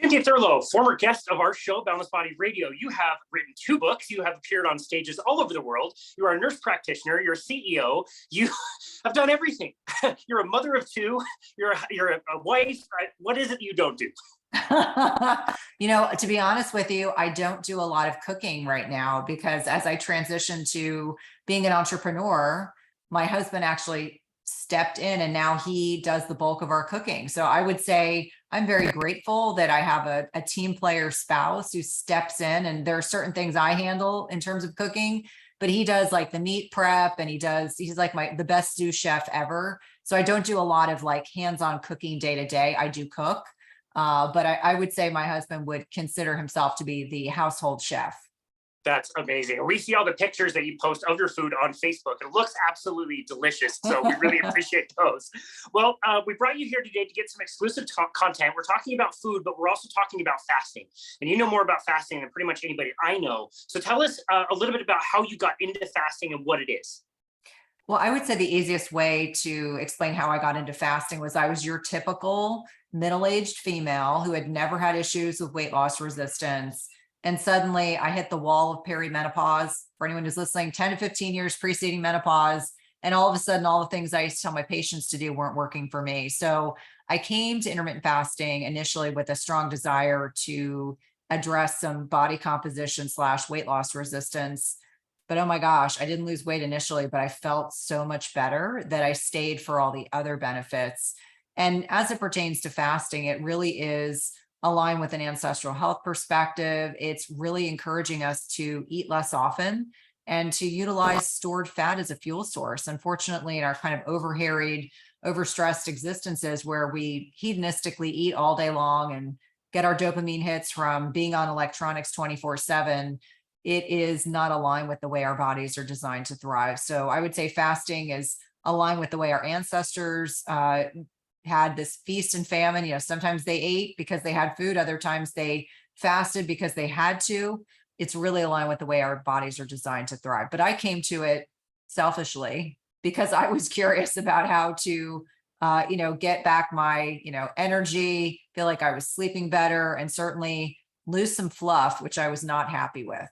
Cynthia Thurlow, former guest of our show, Boundless Body Radio. You have written 2 books. You have appeared on stages all over the world. You are a nurse practitioner. You're a CEO. You have done everything. You're a mother of 2. You're a wife. What is it you don't do? To be honest with you, I don't do a lot of cooking right now because as I transition to being an entrepreneur, my husband actually stepped in and now he does the bulk of our cooking. So I would say I'm very grateful that I have a team player spouse who steps in, and there are certain things I handle in terms of cooking, but he does like the meat prep and he's like the best sous chef ever. So I don't do a lot of like hands-on cooking day to day. I do cook. But I would say my husband would consider himself to be the household chef. That's amazing. We see all the pictures that you post of your food on Facebook. It looks absolutely delicious. So we really appreciate those. Well, we brought you here today to get some exclusive content. We're talking about food, but we're also talking about fasting. And you know more about fasting than pretty much anybody I know. So tell us a little bit about how you got into fasting and what it is. Well, I would say the easiest way to explain how I got into fasting was I was your typical middle-aged female who had never had issues with weight loss resistance. And suddenly I hit the wall of perimenopause. For anyone who's listening, 10 to 15 years preceding menopause. And all of a sudden, all the things I used to tell my patients to do weren't working for me. So I came to intermittent fasting initially with a strong desire to address some body composition / weight loss resistance. But oh my gosh, I didn't lose weight initially, but I felt so much better that I stayed for all the other benefits. And as it pertains to fasting, it really is aligned with an ancestral health perspective. It's really encouraging us to eat less often and to utilize stored fat as a fuel source. Unfortunately, in our kind of overharried, overstressed existences where we hedonistically eat all day long and get our dopamine hits from being on electronics 24/7, it is not aligned with the way our bodies are designed to thrive. So I would say fasting is aligned with the way our ancestors had this feast and famine. Sometimes they ate because they had food. Other times they fasted because they had to. It's really aligned with the way our bodies are designed to thrive. But I came to it selfishly because I was curious about how to, get back my, energy, feel like I was sleeping better, and certainly lose some fluff, which I was not happy with.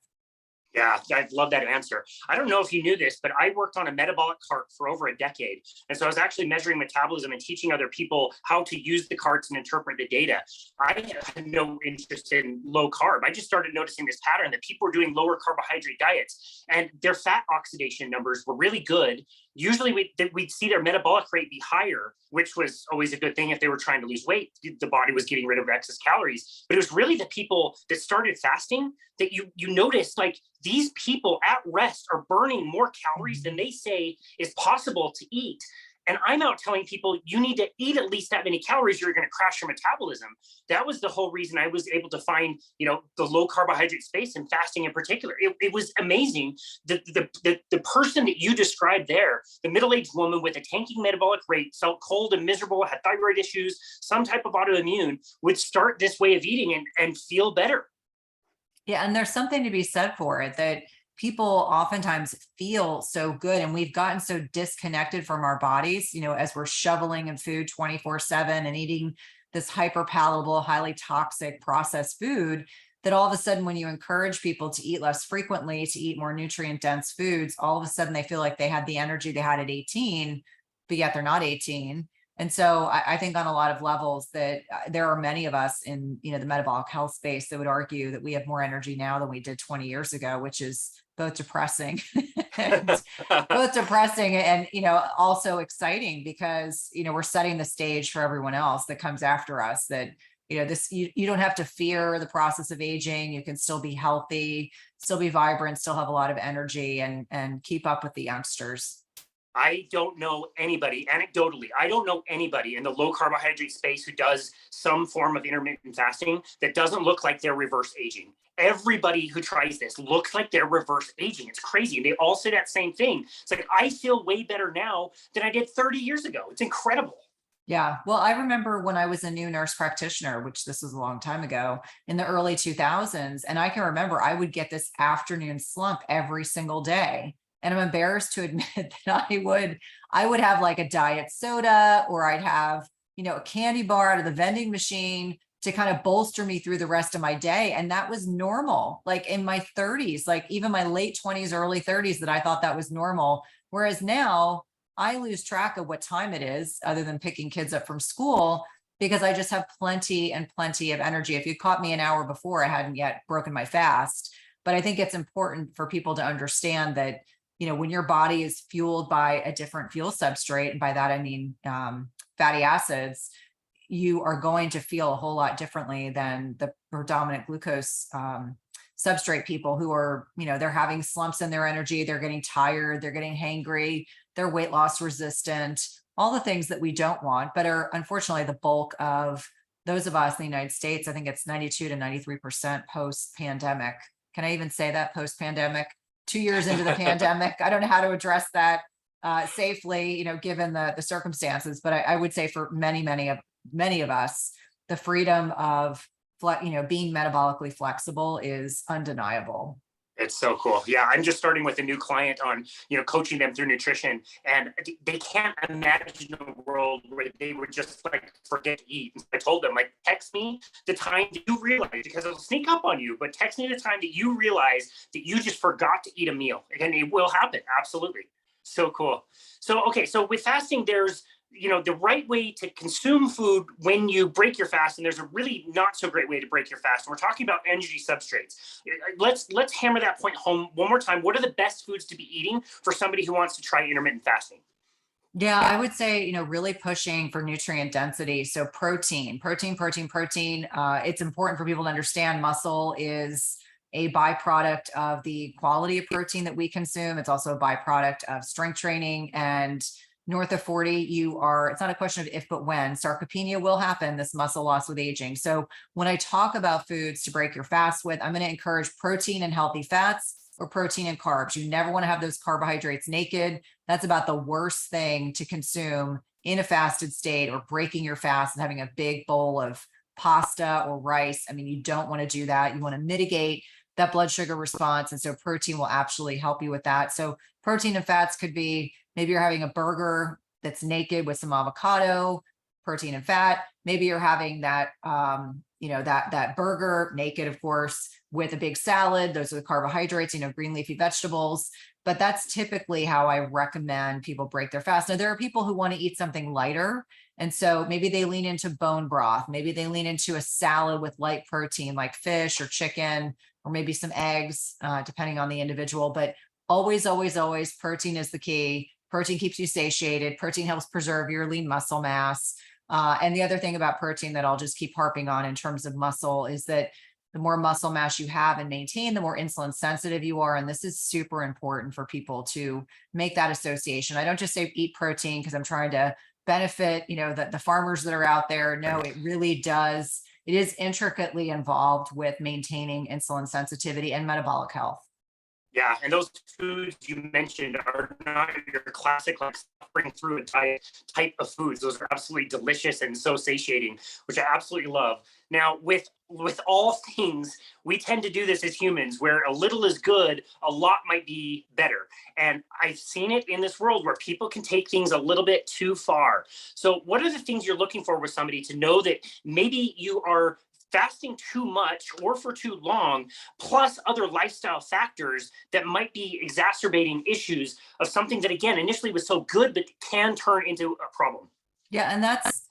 Yeah, I love that answer. I don't know if you knew this, but I worked on a metabolic cart for over a decade. And so I was actually measuring metabolism and teaching other people how to use the carts and interpret the data. I had no interest in low carb. I just started noticing this pattern that people were doing lower carbohydrate diets and their fat oxidation numbers were really good. Usually we'd see their metabolic rate be higher, which was always a good thing if they were trying to lose weight. The body was getting rid of excess calories. But it was really the people that started fasting that you notice, like, these people at rest are burning more calories than they say is possible to eat. And I'm out telling people you need to eat at least that many calories, you're going to crash your metabolism. That was the whole reason I was able to find, the low carbohydrate space and fasting in particular. It was amazing. The person that you described there, the middle-aged woman with a tanking metabolic rate, felt cold and miserable, had thyroid issues, some type of autoimmune, would start this way of eating and feel better. Yeah, and there's something to be said for it that people oftentimes feel so good, and we've gotten so disconnected from our bodies, as we're shoveling in food 24/7 and eating this hyper palatable, highly toxic processed food, that all of a sudden, when you encourage people to eat less frequently, to eat more nutrient dense foods, all of a sudden they feel like they had the energy they had at 18, but yet they're not 18. And so I think on a lot of levels that there are many of us in, the metabolic health space that would argue that we have more energy now than we did 20 years ago, which is both depressing and also exciting because, we're setting the stage for everyone else that comes after us, that, you don't have to fear the process of aging. You can still be healthy, still be vibrant, still have a lot of energy and keep up with the youngsters. I don't know anybody, anecdotally, I don't know anybody in the low carbohydrate space who does some form of intermittent fasting that doesn't look like they're reverse aging. Everybody who tries this looks like they're reverse aging. It's crazy. And they all say that same thing. It's like, I feel way better now than I did 30 years ago. It's incredible. Yeah. Well, I remember when I was a new nurse practitioner, which this was a long time ago in the early 2000s. And I can remember I would get this afternoon slump every single day. And I'm embarrassed to admit that I would have like a diet soda, or I'd have, a candy bar out of the vending machine to kind of bolster me through the rest of my day. And that was normal, like in my 30s, like even my late 20s, early 30s, that I thought that was normal. Whereas now I lose track of what time it is other than picking kids up from school, because I just have plenty and plenty of energy. If you caught me an hour before, I hadn't yet broken my fast. But I think it's important for people to understand that, when your body is fueled by a different fuel substrate, and by that, I mean fatty acids, you are going to feel a whole lot differently than the predominant glucose substrate people who are, they're having slumps in their energy, they're getting tired, they're getting hangry, they're weight loss resistant, all the things that we don't want, but are unfortunately the bulk of those of us in the United States. I think it's 92 to 93% post-pandemic. Can I even say that, post-pandemic? 2 years into the pandemic, I don't know how to address that safely, given the circumstances. But I would say for many of us, the freedom of being metabolically flexible is undeniable. It's so cool. Yeah, I'm just starting with a new client on, coaching them through nutrition, and they can't imagine a world where they would just like forget to eat. And so I told them, like, text me the time that you realize, because it'll sneak up on you, but text me the time that you realize that you just forgot to eat a meal, and it will happen. Absolutely. So cool. So, okay. So with fasting, there's, the right way to consume food when you break your fast, and there's a really not so great way to break your fast. And we're talking about energy substrates. Let's hammer that point home one more time. What are the best foods to be eating for somebody who wants to try intermittent fasting? Yeah, I would say, really pushing for nutrient density. So protein. It's important for people to understand muscle is a byproduct of the quality of protein that we consume. It's also a byproduct of strength training, and north of 40, it's not a question of if, but when. Sarcopenia will happen, this muscle loss with aging. So when I talk about foods to break your fast with, I'm going to encourage protein and healthy fats, or protein and carbs. You never want to have those carbohydrates naked. That's about the worst thing to consume in a fasted state, or breaking your fast and having a big bowl of pasta or rice. I mean, you don't want to do that. You want to mitigate that blood sugar response. And so protein will actually help you with that. So protein and fats could be, maybe you're having a burger that's naked with some avocado, protein and fat. Maybe you're having that, that burger naked, of course, with a big salad. Those are the carbohydrates, green leafy vegetables. But that's typically how I recommend people break their fast. Now, there are people who want to eat something lighter. And so maybe they lean into bone broth. Maybe they lean into a salad with light protein like fish or chicken, or maybe some eggs, depending on the individual. But always, protein is the key. Protein keeps you satiated. Protein helps preserve your lean muscle mass. And the other thing about protein that I'll just keep harping on in terms of muscle is that the more muscle mass you have and maintain, the more insulin sensitive you are. And this is super important for people to make that association. I don't just say eat protein because I'm trying to benefit, the farmers that are out there. No, it really does. It is intricately involved with maintaining insulin sensitivity and metabolic health. Yeah, and those foods you mentioned are not your classic, like, suffering through a diet type of foods. Those are absolutely delicious and so satiating, which I absolutely love. Now, with all things, we tend to do this as humans, where a little is good, a lot might be better. And I've seen it in this world where people can take things a little bit too far. So what are the things you're looking for with somebody to know that maybe you are fasting too much or for too long, plus other lifestyle factors that might be exacerbating issues of something that, again, initially was so good, but can turn into a problem? Yeah. And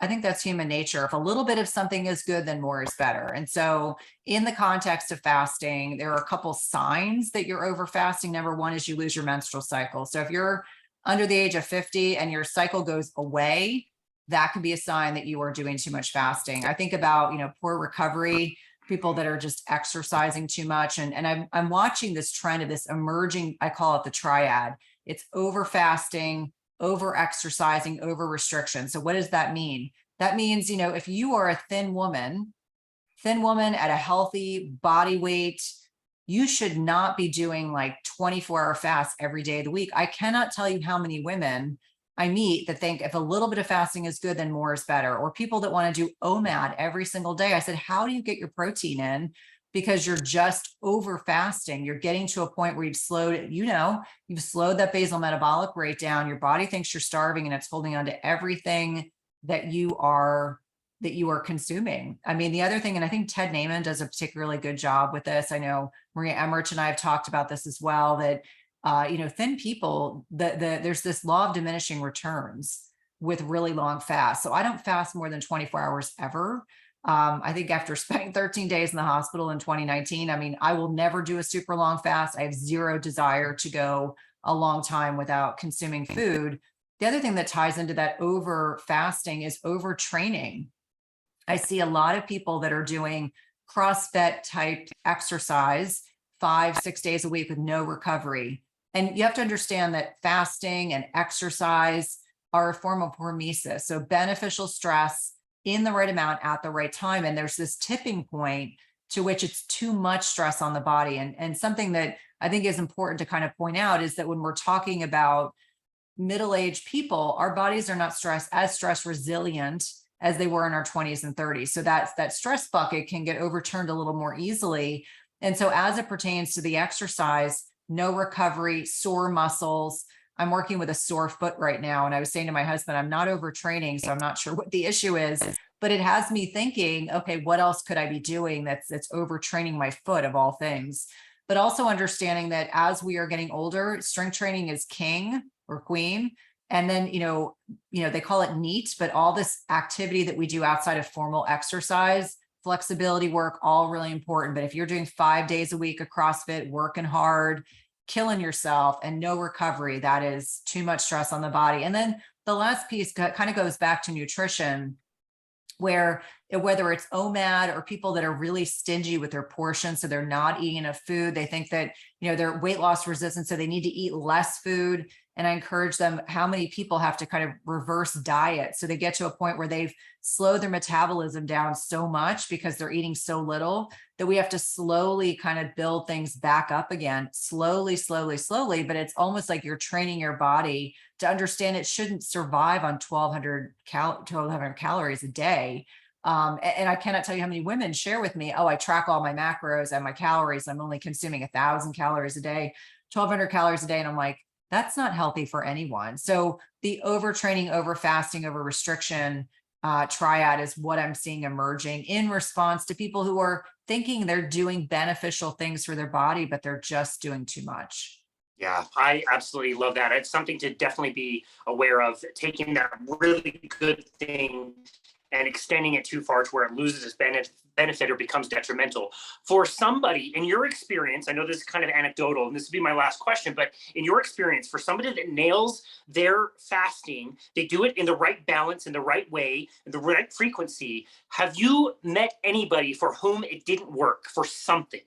I think that's human nature. If a little bit of something is good, then more is better. And so in the context of fasting, there are a couple signs that you're over fasting. Number one is you lose your menstrual cycle. So if you're under the age of 50 and your cycle goes away, that could be a sign that you are doing too much fasting. I think about, poor recovery, people that are just exercising too much. And I'm watching this trend of this emerging, I call it the triad. It's over fasting, over exercising, over restriction. So what does that mean? That means, if you are a thin woman at a healthy body weight, you should not be doing like 24-hour fasts every day of the week. I cannot tell you how many women I meet that think if a little bit of fasting is good, then more is better. Or people that want to do OMAD every single day. I said, how do you get your protein in? Because you're just over fasting. You're getting to a point where you've slowed that basal metabolic rate down. Your body thinks you're starving and it's holding on to everything that you are that you are consuming. I mean, the other thing, and I think Ted Naiman does a particularly good job with this. I know Maria Emmerich and I have talked about this as well, that, thin people, there's this law of diminishing returns with really long fasts. So I don't fast more than 24 hours ever. I think after spending 13 days in the hospital in 2019, I mean, I will never do a super long fast. I have zero desire to go a long time without consuming food. The other thing that ties into that over fasting is overtraining. I see a lot of people that are doing CrossFit type exercise 5-6 days a week with no recovery. And you have to understand that fasting and exercise are a form of hormesis. So beneficial stress in the right amount at the right time. And there's this tipping point to which it's too much stress on the body. And something that I think is important to kind of point out is that when we're talking about middle-aged people, our bodies are not as stress resilient as they were in our 20s and 30s. So that stress bucket can get overturned a little more easily. And so as it pertains to the exercise, no recovery, sore muscles. I'm working with a sore foot right now. And I was saying to my husband, I'm not overtraining, so I'm not sure what the issue is, but it has me thinking, okay, what else could I be doing that's overtraining my foot of all things? But also understanding that as we are getting older, strength training is king or queen. And then, they call it NEAT, but all this activity that we do outside of formal exercise, flexibility work, all really important. But if you're doing 5 days a week of CrossFit, working hard, killing yourself and no recovery, that is too much stress on the body. And then the last piece kind of goes back to nutrition, where whether it's OMAD or people that are really stingy with their portions, so they're not eating enough food, they think that, they're weight loss resistant, so they need to eat less food. And I encourage them, how many people have to kind of reverse diet? So they get to a point where they've slowed their metabolism down so much because they're eating so little that we have to slowly kind of build things back up again, slowly. But it's almost like you're training your body to understand it shouldn't survive on 1,200 calories a day. And I cannot tell you how many women share with me, oh, I track all my macros and my calories. I'm only consuming 1,000 calories a day, 1,200 calories a day. And I'm like, that's not healthy for anyone. So the overtraining, over fasting, over restriction triad is what I'm seeing emerging in response to people who are thinking they're doing beneficial things for their body, but they're just doing too much. Yeah, I absolutely love that. It's something to definitely be aware of, taking that really good thing and extending it too far to where it loses its benefit or becomes detrimental. For somebody, in your experience, I know this is kind of anecdotal, and this will be my last question, but in your experience, for somebody that nails their fasting, they do it in the right balance, in the right way, in the right frequency, have you met anybody for whom it didn't work for something?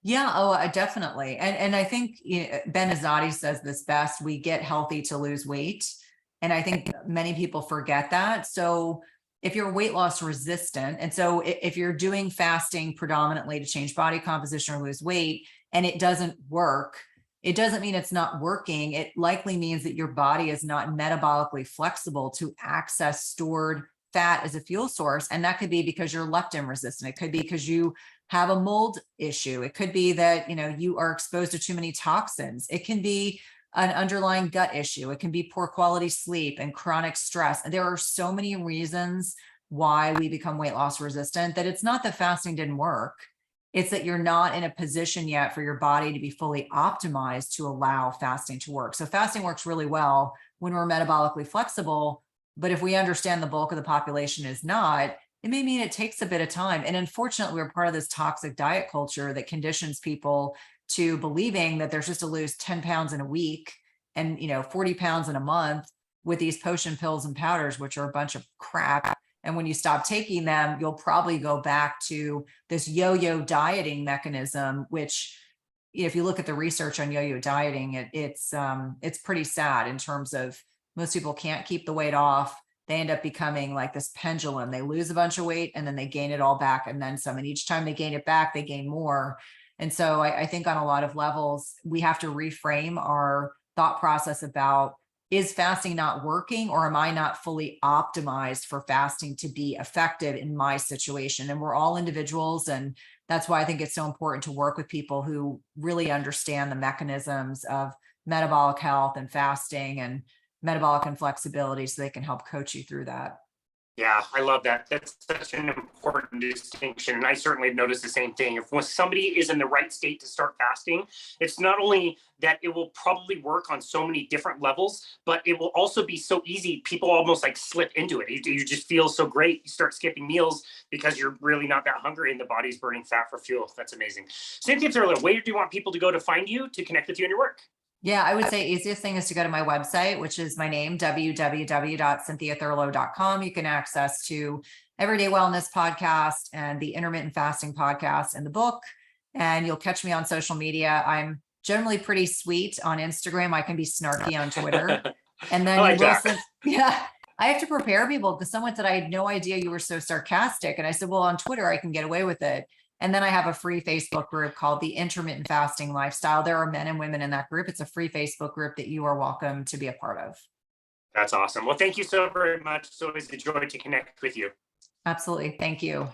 Yeah, definitely. And I think Ben Azadi says this best, we get healthy to lose weight. And I think many people forget that. So if you're weight loss resistant, and so if you're doing fasting predominantly to change body composition or lose weight, and it doesn't work, it doesn't mean it's not working. It likely means that your body is not metabolically flexible to access stored fat as a fuel source. And that could be because you're leptin resistant. It could be because you have a mold issue. It could be that, you are exposed to too many toxins. It can be an underlying gut issue. It can be poor quality sleep and chronic stress. There are so many reasons why we become weight loss resistant that it's not that fasting didn't work. It's that you're not in a position yet for your body to be fully optimized to allow fasting to work. So fasting works really well when we're metabolically flexible. But if we understand the bulk of the population is not, it may mean it takes a bit of time. And unfortunately, we're part of this toxic diet culture that conditions people to believing that there's just to lose 10 pounds in a week and 40 pounds in a month with these potion pills and powders, which are a bunch of crap. And when you stop taking them, you'll probably go back to this yo-yo dieting mechanism, which if you look at the research on yo-yo dieting, it's pretty sad in terms of most people can't keep the weight off. They end up becoming like this pendulum. They lose a bunch of weight and then they gain it all back and then some. And each time they gain it back, they gain more. And so I think on a lot of levels, we have to reframe our thought process about, is fasting not working, or am I not fully optimized for fasting to be effective in my situation? And we're all individuals. And that's why I think it's so important to work with people who really understand the mechanisms of metabolic health and fasting and metabolic inflexibility so they can help coach you through that. Yeah, I love that. That's such an important distinction. And I certainly have noticed the same thing. If when somebody is in the right state to start fasting, it's not only that it will probably work on so many different levels, but it will also be so easy. People almost like slip into it. You just feel so great. You start skipping meals because you're really not that hungry and the body's burning fat for fuel. That's amazing. Cynthia Thurlow, where do you want people to go to find you, to connect with you and your work? Yeah, I would say easiest thing is to go to my website, which is my name, www.cynthiathurlow.com. You can access to Everyday Wellness podcast and the Intermittent Fasting podcast and the book. And you'll catch me on social media. I'm generally pretty sweet on Instagram. I can be snarky on Twitter. And then like yeah, I have to prepare people because someone said, I had no idea you were so sarcastic. And I said, well, on Twitter, I can get away with it. And then I have a free Facebook group called the Intermittent Fasting Lifestyle. There are men and women in that group. It's a free Facebook group that you are welcome to be a part of. That's awesome. Well, thank you so very much. It's always a joy to connect with you. Absolutely. Thank you.